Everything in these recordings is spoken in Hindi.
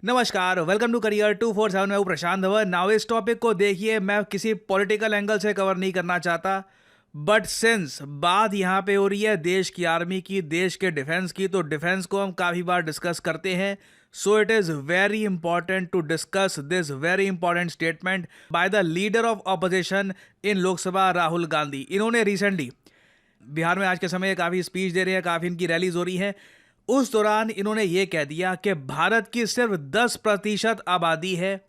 नमस्कार, वेलकम टू करियर 247। मैं हूं प्रशांत धवन। नाउ इस टॉपिक को देखिए, मैं किसी पॉलिटिकल एंगल से कवर नहीं करना चाहता, बट सिंस बात यहाँ पे हो रही है देश की आर्मी की, देश के डिफेंस की, तो डिफेंस को हम काफ़ी बार डिस्कस करते हैं। So it is very important to discuss this very important statement by the leader of opposition in Lok Sabha, Rahul Gandhi. इन्होंने रिसेंटली बिहार में आज के समय काफ़ी स्पीच दे रहे हैं, काफ़ी इनकी रैलीज हो रही हैं। उस दौरान इन्होंने ये कह दिया कि भारत की सिर्फ 10% आबादी है,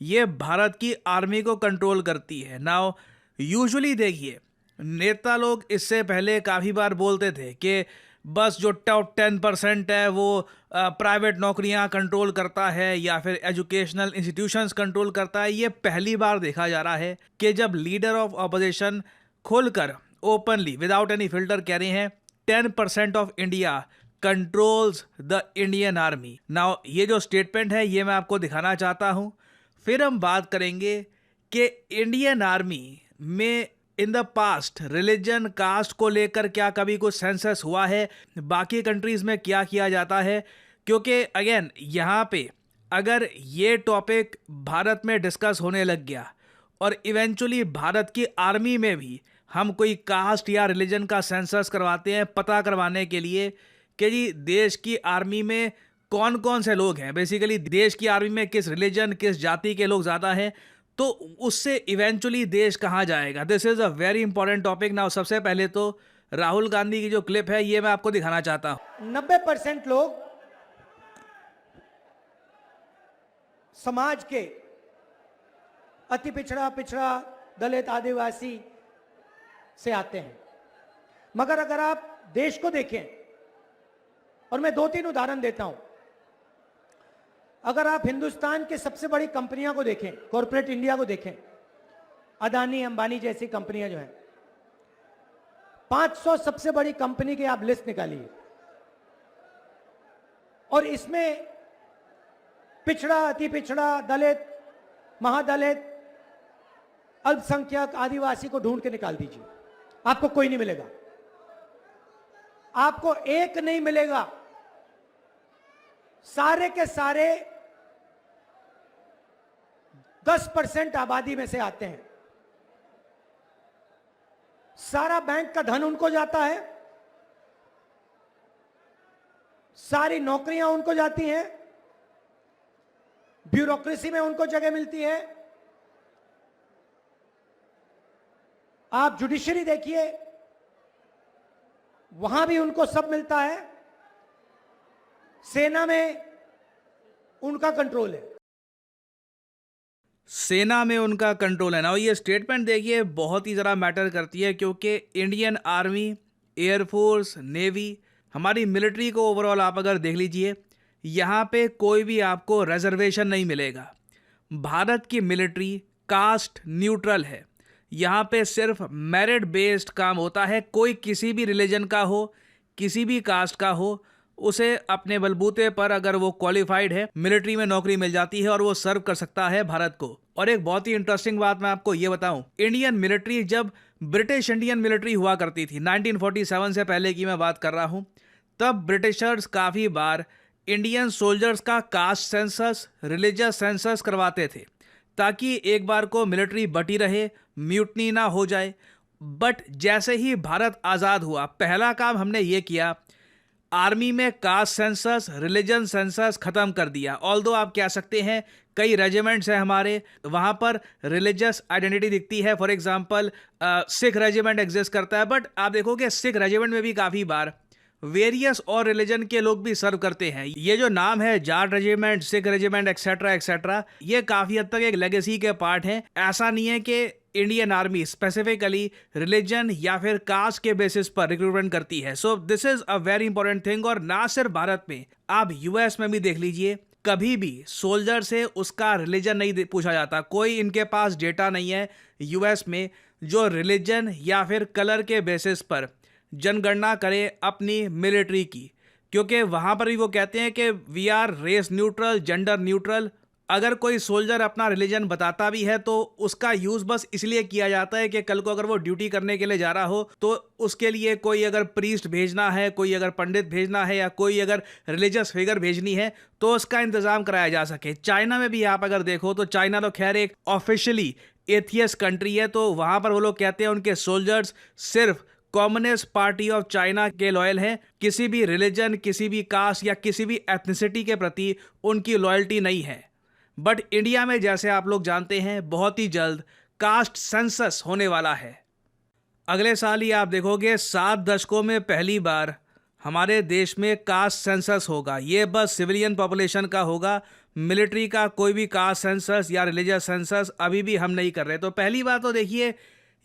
ये भारत की आर्मी को कंट्रोल करती है। नाउ यूजुअली देखिए, नेता लोग इससे पहले काफ़ी बार बोलते थे कि बस जो टॉप 10% है वो प्राइवेट नौकरियां कंट्रोल करता है या फिर एजुकेशनल इंस्टीट्यूशंस कंट्रोल करता है। ये पहली बार देखा जा रहा है कि जब लीडर ऑफ अपोजिशन खुलकर ओपनली विदाउट एनी फिल्टर कह रहे हैं 10% of India controls the Indian army. Now ये जो स्टेटमेंट है ये मैं आपको दिखाना चाहता हूं, फिर हम बात करेंगे कि इंडियन आर्मी में in the past religion caste को लेकर क्या कभी कुछ सेंसस हुआ है, बाकी कंट्रीज में क्या किया जाता है। क्योंकि अगेन यहाँ पे अगर ये टॉपिक भारत में डिस्कस होने लग गया और इवेंचुअली भारत की आर्मी में भी हम कोई कास्ट या रिलीजन का सेंसस करवाते हैं पता करवाने के लिए कि जी देश की आर्मी में कौन कौन से लोग हैं, बेसिकली देश की आर्मी में किस रिलीजन किस जाति के लोग ज़्यादा हैं, तो उससे इवेंचुअली देश कहाँ जाएगा। This is a very important topic. Now सबसे पहले तो राहुल गांधी की जो क्लिप है ये मैं आपको दिखाना चाहता हूँ। 90% लोग समाज के अति पिछड़ा पिछड़ा दलित आदिवासी से आते हैं, मगर अगर आप देश को देखें, और मैं 2-3 उदाहरण देता हूं। अगर आप हिंदुस्तान के सबसे बड़ी कंपनियों को देखें, कॉर्पोरेट इंडिया को देखें, अदानी अंबानी जैसी कंपनियां जो हैं, 500 सबसे बड़ी कंपनी की आप लिस्ट निकालिए और इसमें पिछड़ा अति पिछड़ा दलित महादलित अल्पसंख्यक आदिवासी को ढूंढ के निकाल दीजिए, आपको कोई नहीं मिलेगा, आपको एक नहीं मिलेगा। सारे के सारे 10% आबादी में से आते हैं। सारा बैंक का धन उनको जाता है, सारी नौकरियां उनको जाती हैं, ब्यूरोक्रेसी में उनको जगह मिलती है। आप जुडिशरी देखिए, वहां भी उनको सब मिलता है। सेना में उनका कंट्रोल है, सेना में उनका कंट्रोल है ना। ये स्टेटमेंट देखिए बहुत ही ज़रा मैटर करती है, क्योंकि इंडियन आर्मी, एयरफोर्स, नेवी, हमारी मिलिट्री को ओवरऑल आप अगर देख लीजिए, यहाँ पे कोई भी आपको रिजर्वेशन नहीं मिलेगा। भारत की मिलिट्री कास्ट न्यूट्रल है, यहाँ पे सिर्फ मेरिट बेस्ड काम होता है। कोई किसी भी रिलीजन का हो, किसी भी कास्ट का हो, उसे अपने बलबूते पर अगर वो क्वालिफाइड है मिलिट्री में नौकरी मिल जाती है और वो सर्व कर सकता है भारत को। और एक बहुत ही इंटरेस्टिंग बात मैं आपको ये बताऊं, इंडियन मिलिट्री जब ब्रिटिश इंडियन मिलिट्री हुआ करती थी, 1947 से पहले की मैं बात कर रहा हूं, तब ब्रिटिशर्स काफ़ी बार इंडियन सोल्जर्स का कास्ट सेंसस, रिलीजियस सेंसस करवाते थे, ताकि एक बार को मिलिट्री बटी रहे, म्यूटनी ना हो जाए। बट जैसे ही भारत आज़ाद हुआ, पहला काम हमने ये किया, आर्मी में कास्ट सेंसस, रिलीजन सेंसस खत्म कर दिया। ऑल्दो आप कह सकते हैं कई रेजिमेंट्स हैं हमारे, वहाँ पर रिलीजियस आइडेंटिटी दिखती है। For example Sikh regiment exist करता है, बट आप देखोगे सिख रेजिमेंट में भी काफ़ी बार वेरियस और रिलीजन के लोग भी सर्व करते हैं। ये जो नाम है Jat regiment, Sikh regiment etcetera etcetera, ये काफ़ी हद तक एक लेगेसी के पार्ट हैं। ऐसा नहीं है कि इंडियन आर्मी स्पेसिफिकली रिलीजन या फिर कास्ट के बेसिस पर रिक्रूटमेंट करती है। So this is a very important thing. और ना सिर्फ भारत में, आप यूएस में भी देख लीजिए, कभी भी सोल्जर से उसका रिलीजन नहीं पूछा जाता। कोई इनके पास डेटा नहीं है यूएस में जो रिलीजन या फिर कलर के बेसिस पर जनगणना करे अपनी मिलिट्री की, क्योंकि वहाँ पर भी वो कहते हैं कि we are race neutral, gender neutral, अगर कोई सोल्जर अपना रिलीजन बताता भी है तो उसका यूज बस इसलिए किया जाता है कि कल को अगर वो ड्यूटी करने के लिए जा रहा हो तो उसके लिए कोई अगर प्रीस्ट भेजना है, कोई अगर पंडित भेजना है या कोई अगर रिलीजियस फिगर भेजनी है तो उसका इंतजाम कराया जा सके। चाइना में भी आप अगर देखो तो चाइना तो खैर एक ऑफिशियली एथियस्ट कंट्री है, तो वहां पर वो लोग कहते हैं उनके सोल्जर्स सिर्फ कम्युनिस्ट पार्टी ऑफ चाइना के लॉयल हैं, किसी भी रिलीजन, किसी भी कास्ट या किसी भी एथनिसिटी के प्रति उनकी लॉयल्टी नहीं है। बट इंडिया में जैसे आप लोग जानते हैं बहुत ही जल्द कास्ट सेंसस होने वाला है। अगले साल ही आप देखोगे 7 दशकों में पहली बार हमारे देश में कास्ट सेंसस होगा। ये बस सिविलियन पॉपुलेशन का होगा, मिलिट्री का कोई भी कास्ट सेंसस या रिलीजियस सेंसस अभी भी हम नहीं कर रहे। तो पहली बात तो देखिए,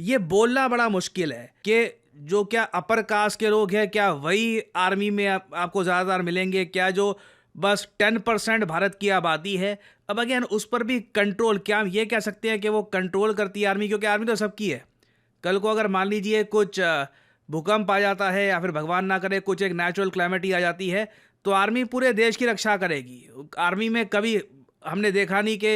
ये बोलना बड़ा मुश्किल है कि जो क्या अपर कास्ट के लोग हैं क्या वही आर्मी में आपको ज़्यादातर मिलेंगे, क्या जो बस 10% भारत की आबादी है। अब अगेन उस पर भी कंट्रोल, क्या हम ये कह सकते हैं कि वो कंट्रोल करती है आर्मी, क्योंकि आर्मी तो सबकी है। कल को अगर मान लीजिए कुछ भूकंप आ जाता है या फिर भगवान ना करे कुछ एक नेचुरल क्लैमिटी आ जाती है तो आर्मी पूरे देश की रक्षा करेगी। आर्मी में कभी हमने देखा नहीं कि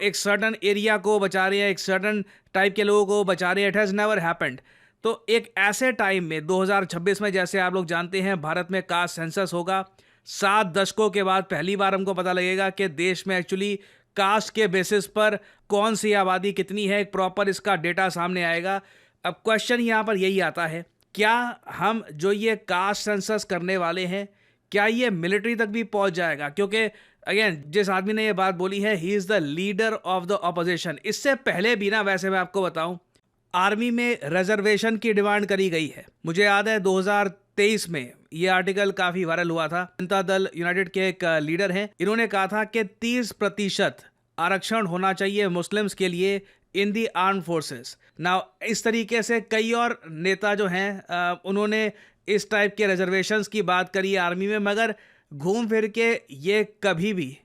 एक सर्टन एरिया को बचा रहे हैं, एक सर्टन टाइप के लोगों को बचा रहे हैं। It has never happened. तो एक ऐसे टाइम में 2026 में जैसे आप लोग जानते हैं भारत में कास्ट सेंसस होगा। 7 दशकों के बाद पहली बार हमको पता लगेगा कि देश में एक्चुअली कास्ट के बेसिस पर कौन सी आबादी कितनी है, एक प्रॉपर इसका डेटा सामने आएगा। अब क्वेश्चन यहाँ पर यही आता है, क्या हम जो ये कास्ट सेंसस करने वाले हैं क्या ये मिलिट्री तक भी पहुँच जाएगा? क्योंकि अगेन जिस आदमी ने ये बात बोली है he is the leader of the opposition. इससे पहले भी ना, वैसे मैं आपको बताऊं, आर्मी में रिजर्वेशन की डिमांड करी गई है। मुझे याद है 2023 में ये आर्टिकल काफ़ी वायरल हुआ था। जनता दल यूनाइटेड के एक लीडर हैं, इन्होंने कहा था कि 30% आरक्षण होना चाहिए मुस्लिम्स के लिए इन दी आर्म फोर्सेस। नाउ इस तरीके से कई और नेता जो हैं उन्होंने इस टाइप के रिजर्वेशंस की बात करी है आर्मी में, मगर घूम फिर के ये कभी भी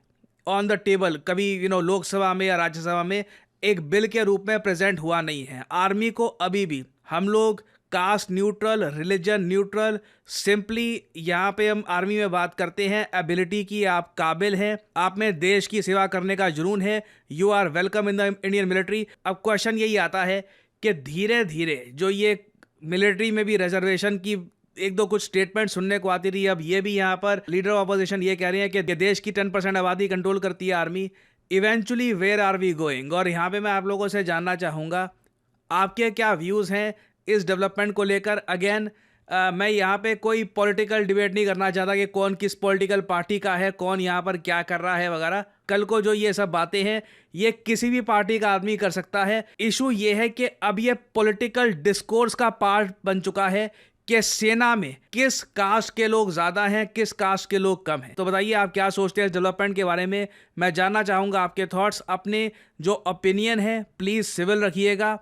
ऑन द टेबल, कभी लोकसभा में या राज्यसभा में एक बिल के रूप में प्रेजेंट हुआ नहीं है। आर्मी को अभी भी हम लोग caste neutral, religion neutral, simply यहाँ पे हम आर्मी में बात करते हैं एबिलिटी की। आप काबिल हैं, आप में देश की सेवा करने का जुनून है, you are welcome in the Indian military. अब क्वेश्चन यही आता है कि धीरे धीरे जो ये मिलिट्री में भी रिजर्वेशन की एक दो कुछ स्टेटमेंट सुनने को आती रही, अब ये भी यहाँ पर लीडर ऑफ अपोजिशन ये कह रहे हैं कि देश की 10% आबादी कंट्रोल करती है army. Eventually where are we going? और यहाँ पे मैं आप लोगों से जानना चाहूँगा आपके क्या व्यूज़ हैं इस डेवलपमेंट को लेकर। अगेन मैं यहाँ पे कोई पॉलिटिकल डिबेट नहीं करना चाहता कि कौन किस पॉलिटिकल पार्टी का है, कौन यहाँ पर क्या कर रहा है वगैरह। कल को जो ये सब बातें हैं ये किसी भी पार्टी का आदमी कर सकता है। इशू ये है कि अब ये पॉलिटिकल डिस्कोर्स का पार्ट बन चुका है कि सेना में किस कास्ट के लोग ज़्यादा हैं, किस कास्ट के लोग कम हैं। तो बताइए आप क्या सोचते हैं इस डेवलपमेंट के बारे में। मैं जानना चाहूँगा आपके थॉट्स। अपने जो ओपिनियन है प्लीज़ सिविल रखिएगा।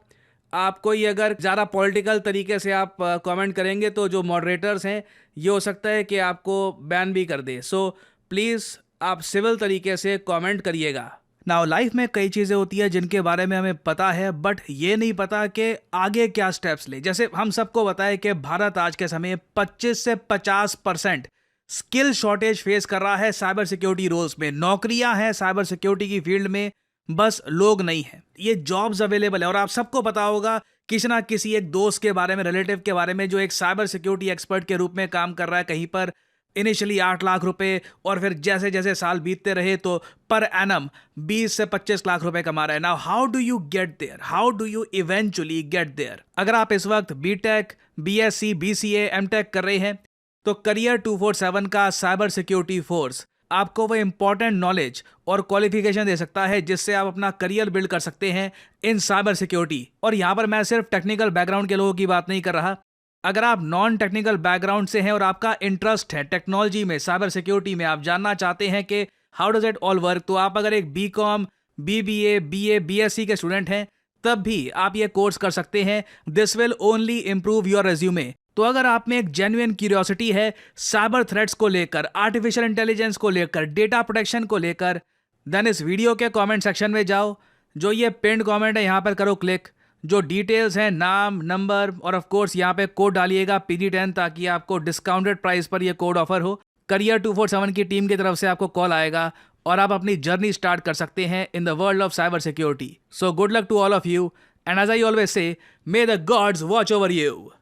आप कोई अगर ज़्यादा पॉलिटिकल तरीके से आप कमेंट करेंगे तो जो मॉडरेटर्स हैं ये हो सकता है कि आपको बैन भी कर दे। सो प्लीज़ आप सिविल तरीके से कमेंट करिएगा। नाउ लाइफ में कई चीज़ें होती है जिनके बारे में हमें पता है बट ये नहीं पता कि आगे क्या स्टेप्स ले। जैसे हम सबको पता है कि भारत आज के समय 25 से 50% स्किल शॉर्टेज फेस कर रहा है साइबर सिक्योरिटी रोल्स में। नौकरियां हैं साइबर सिक्योरिटी की फील्ड में, बस लोग नहीं हैं। ये जॉब्स अवेलेबल है और आप सबको पता होगा किसी ना किसी एक दोस्त के बारे में, रिलेटिव के बारे में जो एक साइबर सिक्योरिटी एक्सपर्ट के रूप में काम कर रहा है कहीं पर। इनिशियली 8 लाख रुपए और फिर जैसे जैसे साल बीतते रहे तो पर एनम 20 से 25 लाख रुपए कमा रहा है। Now how do you get there? How do you eventually get there? अगर आप इस वक्त बीटेक, बीएससी, बीसीए, एमटेक कर रहे हैं तो करियर 247 का साइबर सिक्योरिटी फोर्स आपको वो इंपॉर्टेंट नॉलेज और क्वालिफिकेशन दे सकता है जिससे आप अपना करियर बिल्ड कर सकते हैं इन साइबर सिक्योरिटी। और यहाँ पर मैं सिर्फ टेक्निकल बैकग्राउंड के लोगों की बात नहीं कर रहा। अगर आप नॉन टेक्निकल बैकग्राउंड से हैं और आपका इंटरेस्ट है टेक्नोलॉजी में, साइबर सिक्योरिटी में, आप जानना चाहते हैं कि how does it all work, तो आप अगर एक बीकॉम, बीबीए, बीए, बीएससी के स्टूडेंट हैं तब भी आप ये कोर्स कर सकते हैं। This will only improve your resume. तो अगर आप में एक जेन्युइन क्यूरियोसिटी है साइबर थ्रेट्स को लेकर, आर्टिफिशियल इंटेलिजेंस को लेकर, डेटा प्रोटेक्शन को लेकर, देन इस वीडियो के कमेंट सेक्शन में जाओ, जो ये पिन्ड कमेंट है यहाँ पर करो क्लिक, जो डिटेल्स हैं नाम, नंबर और ऑफ कोर्स यहाँ पे कोड डालिएगा PD10 ताकि आपको डिस्काउंटेड प्राइस पर ये कोड ऑफर हो। करियर 247 की टीम की तरफ से आपको कॉल आएगा और आप अपनी जर्नी स्टार्ट कर सकते हैं in the world of cyber security. So good luck to all of you, and as I always say, may the gods watch over you.